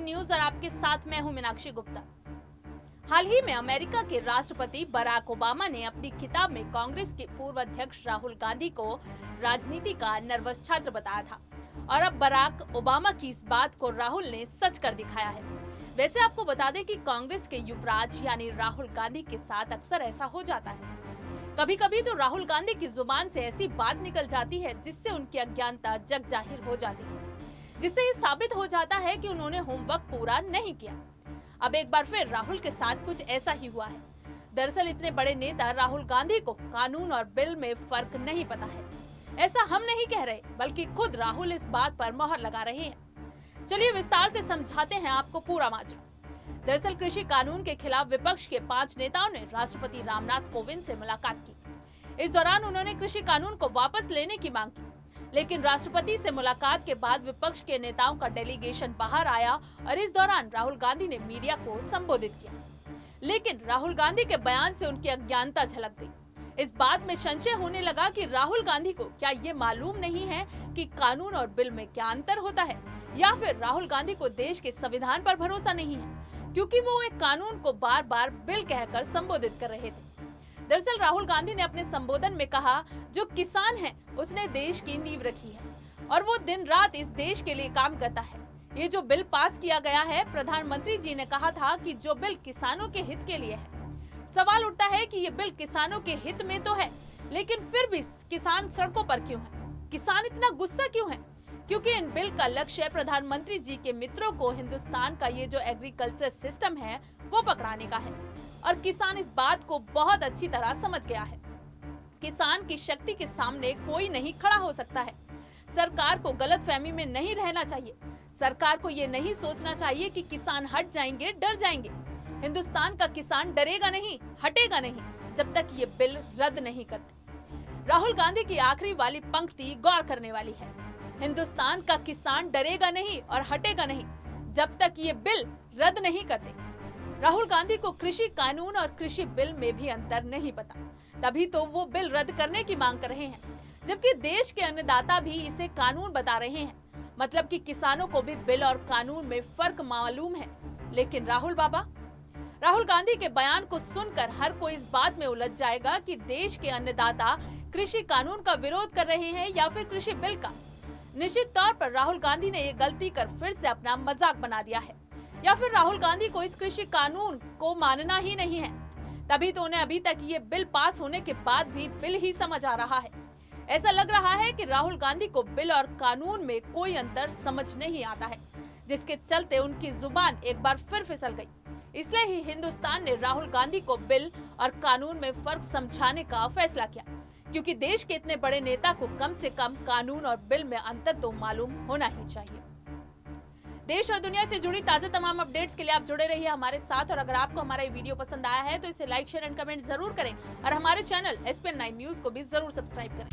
News और आपके साथ मैं हूं मीनाक्षी गुप्ता। हाल ही में अमेरिका के राष्ट्रपति बराक ओबामा ने अपनी किताब में कांग्रेस के पूर्व अध्यक्ष राहुल गांधी को राजनीति का नर्वस छात्र बताया था और अब बराक ओबामा की इस बात को राहुल ने सच कर दिखाया है। वैसे आपको बता दें कि कांग्रेस के युवराज यानी राहुल गांधी के साथ अक्सर ऐसा हो जाता है। कभी कभी तो राहुल गांधी की जुबान से ऐसी बात निकल जाती है जिससे उनकी अज्ञानता जग जाहिर हो जाती है, जिससे ये साबित हो जाता है कि उन्होंने होमवर्क पूरा नहीं किया। अब एक बार फिर राहुल के साथ कुछ ऐसा ही हुआ है। दरअसल इतने बड़े नेता राहुल गांधी को कानून और बिल में फर्क नहीं पता है। ऐसा हम नहीं कह रहे, बल्कि खुद राहुल इस बात पर मोहर लगा रहे हैं। चलिए विस्तार से समझाते हैं आपको पूरा माजरा। दरअसल कृषि कानून के खिलाफ विपक्ष के 5 नेताओं ने राष्ट्रपति रामनाथ कोविंद से मुलाकात की। इस दौरान उन्होंने कृषि कानून को वापस लेने की मांग की, लेकिन राष्ट्रपति से मुलाकात के बाद विपक्ष के नेताओं का डेलीगेशन बाहर आया और इस दौरान राहुल गांधी ने मीडिया को संबोधित किया। लेकिन राहुल गांधी के बयान से उनकी अज्ञानता झलक गई। इस बात में संशय होने लगा कि राहुल गांधी को क्या ये मालूम नहीं है कि कानून और बिल में क्या अंतर होता है, या फिर राहुल गांधी को देश के संविधान पर भरोसा नहीं है, क्योंकि वो एक कानून को बार बार बिल कहकर संबोधित कर रहे थे। दरअसल राहुल गांधी ने अपने संबोधन में कहा, जो किसान है उसने देश की नींव रखी है और वो दिन रात इस देश के लिए काम करता है। ये जो बिल पास किया गया है, प्रधानमंत्री जी ने कहा था कि जो बिल किसानों के हित के लिए है। सवाल उठता है कि ये बिल किसानों के हित में तो है, लेकिन फिर भी किसान सड़कों पर क्यों है? किसान इतना गुस्सा क्यों है? क्योंकि इन बिल का लक्ष्य प्रधानमंत्री जी के मित्रों को हिंदुस्तान का ये जो एग्रीकल्चर सिस्टम है वो पकड़ाने का है, और किसान इस बात को बहुत अच्छी तरह समझ गया है। किसान की शक्ति के सामने कोई नहीं खड़ा हो सकता है। सरकार को गलतफहमी में नहीं रहना चाहिए। सरकार को ये नहीं सोचना चाहिए कि किसान हट जाएंगे, डर जाएंगे। हिंदुस्तान का किसान डरेगा नहीं, हटेगा नहीं जब तक ये बिल रद्द नहीं करते। राहुल गांधी की आखिरी वाली पंक्ति गौर करने वाली है। हिंदुस्तान का किसान डरेगा नहीं और हटेगा नहीं जब तक ये बिल रद्द नहीं करते। राहुल गांधी को कृषि कानून और कृषि बिल में भी अंतर नहीं पता, तभी तो वो बिल रद्द करने की मांग कर रहे हैं, जबकि देश के अन्नदाता भी इसे कानून बता रहे हैं। मतलब कि किसानों को भी बिल और कानून में फर्क मालूम है। लेकिन राहुल गांधी के बयान को सुनकर हर कोई इस बात में उलझ जाएगा कि देश के अन्नदाता कृषि कानून का विरोध कर रहे हैं या फिर कृषि बिल का। निश्चित तौर पर राहुल गांधी ने ये गलती कर फिर से अपना मजाक बना दिया है, या फिर राहुल गांधी को इस कृषि कानून को मानना ही नहीं है। तभी तो उन्हें अभी तक ये बिल पास होने के बाद भी बिल ही समझ आ रहा है। ऐसा लग रहा है कि राहुल गांधी को बिल और कानून में कोई अंतर समझ नहीं आता है, जिसके चलते उनकी जुबान एक बार फिर फिसल गई। इसलिए ही हिंदुस्तान ने राहुल गांधी को बिल और कानून में फर्क समझाने का फैसला किया, क्योंकि देश के इतने बड़े नेता को कम से कम कानून और बिल में अंतर तो मालूम होना ही चाहिए। देश और दुनिया से जुड़ी ताजा तमाम अपडेट्स के लिए आप जुड़े रहिए हमारे साथ, और अगर आपको हमारा ये वीडियो पसंद आया है तो इसे लाइक, शेयर एंड कमेंट जरूर करें, और हमारे चैनल SPN9 न्यूज को भी जरूर सब्सक्राइब करें।